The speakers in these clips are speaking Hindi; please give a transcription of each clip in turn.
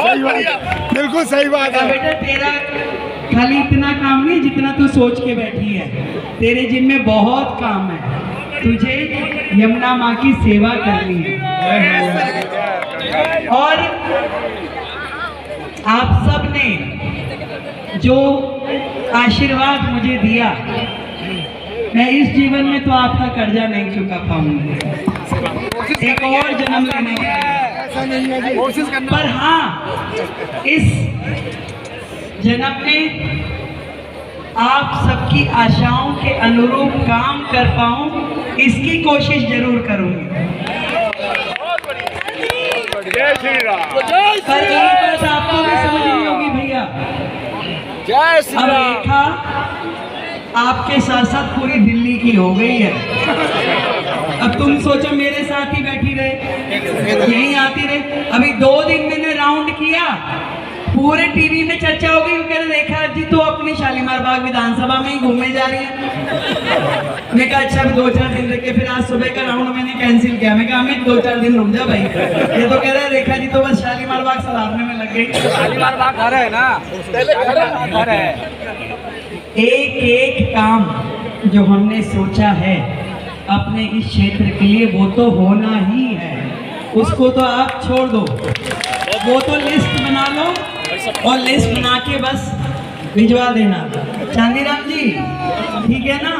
बिल्कुल सही बात है बेटा। तेरा खाली इतना काम नहीं जितना तू सोच के बैठी है, तेरे जिम में बहुत काम है। तुझे यमुना माँ की सेवा करनी है। और आप सब ने जो आशीर्वाद मुझे दिया, मैं इस जीवन में तो आपका कर्जा नहीं चुका पाऊंगा, एक और जन्म लेने का। पर हाँ, इस जन्म में आप सबकी आशाओं के अनुरूप काम कर पाऊं, इसकी कोशिश जरूर करूंगी। पर एक बात आपको भी समझनी होगी भैया, अब रेखा आपके साथ साथ पूरी दिल्ली की हो गई है। अब तुम सोचो मेरे साथ ही बैठी रहे, यहीं आती रहे। अभी 2 दिन मैंने राउंड किया, पूरे टीवी में चर्चा हो गई। कह रहे रेखा जी तो अपनी शालीमार बाग विधानसभा में ही घूमने जा रही है। मैं कहा अच्छा 2-4 दिन रह के, फिर आज सुबह का राउंड मैंने कैंसिल किया। मैं कहा मैं 2-4 दिन रुक जा भाई। ये तो कह रहे रेखा जी तो बस शालीमार बाग सलारने में लग गई। शालीमार बाग घर है ना, घर है। एक एक काम जो हमने सोचा है अपने इस क्षेत्र के लिए, वो तो होना ही है। उसको तो आप छोड़ दो, वो तो लिस्ट बना लो और लिस्ट बना के बस भिजवा देना। चांदीराम जी ठीक है ना।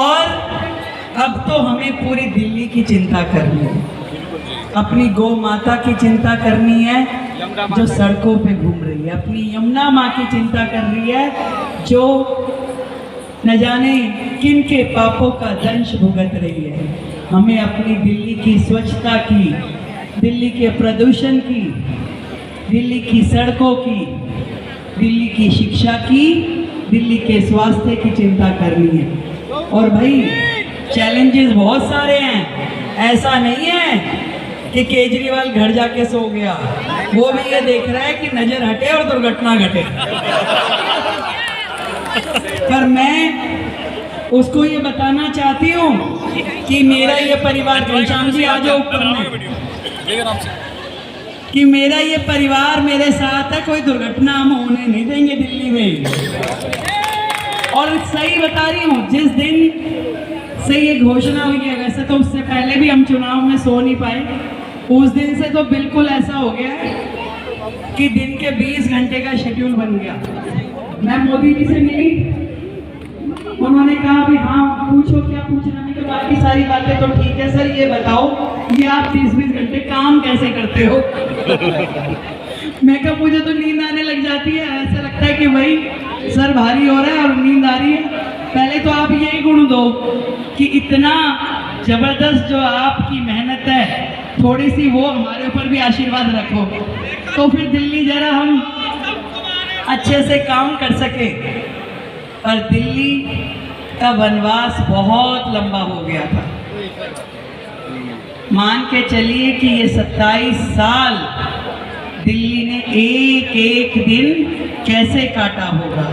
और अब तो हमें पूरी दिल्ली की चिंता करनी है, अपनी गौ माता की चिंता करनी है जो सड़कों पे घूम रही है, अपनी यमुना माँ की चिंता कर रही है जो न जाने किन के पापों का दंश भुगत रही है। हमें अपनी दिल्ली की स्वच्छता की, दिल्ली के प्रदूषण की, दिल्ली की सड़कों की, दिल्ली की शिक्षा की, दिल्ली के स्वास्थ्य की चिंता करनी है। और भाई चैलेंजेस बहुत सारे हैं, ऐसा नहीं है कि केजरीवाल घर जाके सो गया, वो भी ये देख रहा है कि नजर हटे और दुर्घटना घटे। पर मैं उसको ये बताना चाहती हूँ कि मेरा ये परिवार, घनश्याम जी आ जाओ ऊपर में, कि मेरा ये परिवार मेरे साथ है, कोई दुर्घटना हम होने नहीं देंगे दिल्ली में। और सही बता रही हूँ, जिस दिन से ये घोषणा हुई है, वैसे तो उससे पहले भी हम चुनाव में सो नहीं पाए, उस दिन से तो बिल्कुल ऐसा हो गया है कि दिन के 20 घंटे का शेड्यूल बन गया। मैं मोदी जी से मिली, उन्होंने कहा भी हाँ पूछो क्या पूछना है, तो बाकी सारी बातें तो ठीक है सर, ये बताओ ये आप 30-20 घंटे काम कैसे करते हो। मैं कहा मुझे तो नींद आने लग जाती है, ऐसा लगता है कि भाई सर भारी हो रहा है और नींद आ रही है। पहले तो आप ये गुण दो कि इतना जबरदस्त जो आपकी मेहनत है, थोड़ी सी वो हमारे ऊपर भी आशीर्वाद रखो, तो फिर दिल्ली जरा हम अच्छे से काम कर सके। पर दिल्ली का वनवास बहुत लंबा हो गया था। मान के चलिए कि ये 27 साल दिल्ली ने एक एक दिन कैसे काटा होगा।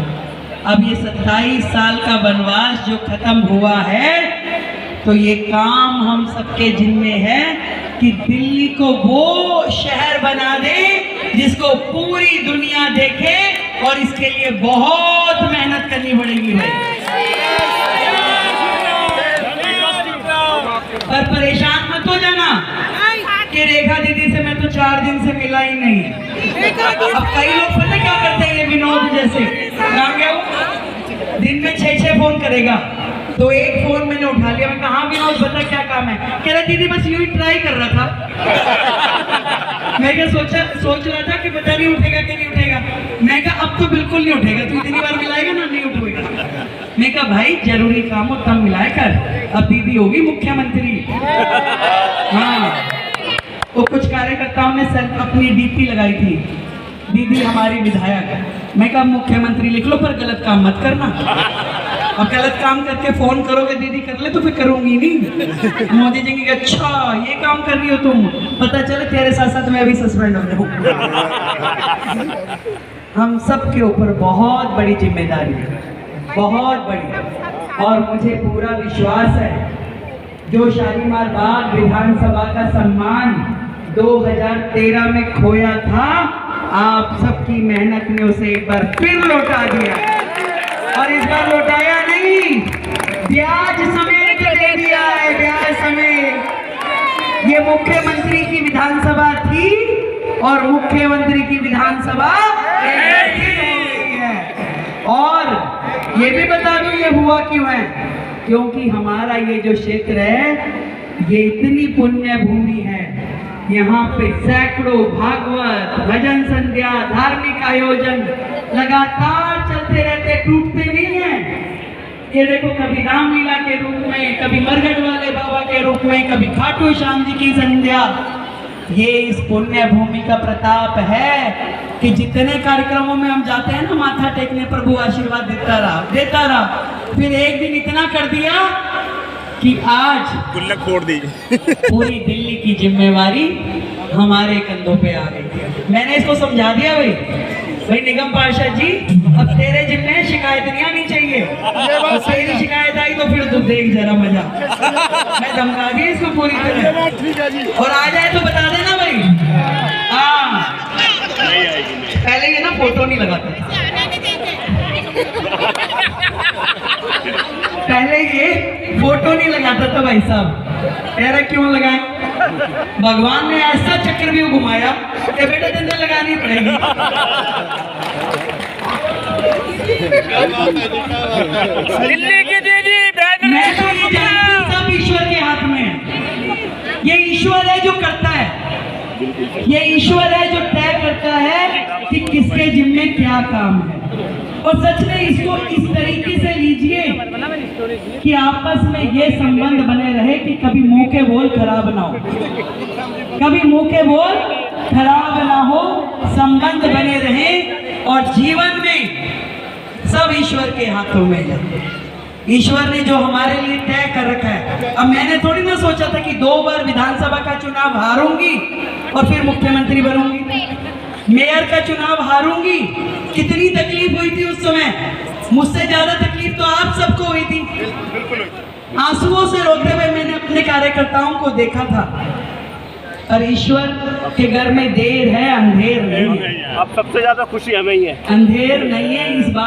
अब ये 27 साल का वनवास जो खत्म हुआ है, तो ये काम हम सबके जिम्मे है कि दिल्ली को वो शहर बना दे जिसको पूरी दुनिया देखे, और इसके लिए बहुत मेहनत करनी पड़ेगी भाई। पर परेशान मत हो जाना कि रेखा दीदी से मैं तो 4 दिन से मिला ही नहीं। अब कई लोग पता क्या करते हैं, ये विनोद जैसे काम गया वो दिन में 6-6 फोन करेगा, तो एक फोन मैंने उठा लिया। मैं कहा हाँ विनोद बता क्या काम है। कह रहा दीदी बस यूं ही ट्राई कर रहा था। मैं क्या सोच रहा था कि पता नहीं उठेगा कि नहीं उठेगा। मैं कहा अब तो बिल्कुल नहीं उठेगा, तू इतनी बार मिलाएगा ना नहीं उठेगा। मैं कहा भाई जरूरी काम हो तब मिलाया कर, अब दीदी होगी मुख्यमंत्री। हाँ, तो कुछ कार्यकर्ताओं ने अपनी डीपी लगाई थी, दीदी हमारी विधायक। मैं कहा मुख्यमंत्री लिख लो पर गलत काम मत करना, और गलत काम करके फोन करोगे दीदी कर ले तो फिर करूंगी नहीं। मोदी जी की अच्छा ये काम कर रही हो तुम, पता चले तेरे साथ साथ मैं भी सस्पेंड हो जाऊं। हम सब के ऊपर बहुत बड़ी जिम्मेदारी है, बहुत बड़ी, और मुझे पूरा विश्वास है जो शालीमार बाग विधानसभा का सम्मान 2013 में खोया था, आप सबकी मेहनत ने उसे एक बार फिर लौटा दिया, और इस बार लौटाया नहीं, ब्याज समेत दे दिया है, ब्याज समेत। ये मुख्यमंत्री की विधानसभा थी और मुख्यमंत्री की विधानसभा ऐसी हो गई है। और ये भी बता दूं ये हुआ क्यों है, क्योंकि हमारा ये जो क्षेत्र है ये इतनी पुण्य भूमि है, यहाँ पे सैकड़ों भागवत, भजन संध्या, धार्मिक आयोजन लगातार चलते रहते, टूटते नहीं हैं। ये देखो, कभी रामलीला के रूप में, कभी मरगढ़ वाले बाबा के रूप में, कभी खाटू श्याम जी की संध्या। ये इस पुण्य भूमि का प्रताप है कि जितने कार्यक्रमों में हम जाते हैं ना माथा टेकने, प्रभु आशीर्वाद देता रहा। फिर एक दिन इतना कर दिया कि आज गुल्लक फोड़ दी। पूरी दिल्ली की जिम्मेवारी हमारे कंधों पे आ गई। मैंने इसको समझा दिया, भाई निगम पार्षद जी, अब तेरे जिम्मे शिकायत नहीं आनी चाहिए, और तेरी शिकायत आई तो फिर तू देख जरा मजा। मैं धमका दिया इसको पूरी तरह, ठीक है जी। और आ जाए तो बता देना भाई। हाँ, पहले ये ना फोटो नहीं लगाता था, पहले ये फोटो नहीं लगाता था भाई साहब। तेरा क्यों लगाए? भगवान ने ऐसा चक्रव्यूह घुमाया कि बेटा तेरे लगानी पड़ेगी। दिल्ली की दीदी मैं तो ये जानती हूं सब ईश्वर के हाथ में है। ये ईश्वर है जो करता है, ये ईश्वर है जो तय करता है कि किसके जिम्मे क्या काम है। और सच में इसको इस तरीके से लीजिए कि आपस में ये संबंध बने रहे कि कभी मुंह के बोल खराब ना हो, कभी मुंह के बोल खराब ना हो, संबंध बने रहे, और जीवन में सब ईश्वर के हाथों में है। ईश्वर ने जो हमारे लिए तय कर रखा है। अब मैंने थोड़ी ना सोचा था कि 2 बार विधानसभा का चुनाव हारूंगी और फिर मुख्यमंत्री बनूंगी, मेयर का चुनाव हारूंगी। कितनी तकलीफ हुई थी उस समय, मुझसे ज्यादा तकलीफ तो आप सबको हुई थी। आंसुओं से रोते हुए मैंने अपने कार्यकर्ताओं को देखा था। और ईश्वर के घर में देर है, अंधेर नहीं है। अब सबसे ज्यादा खुशी हमें ही है। अंधेर नहीं है इस बात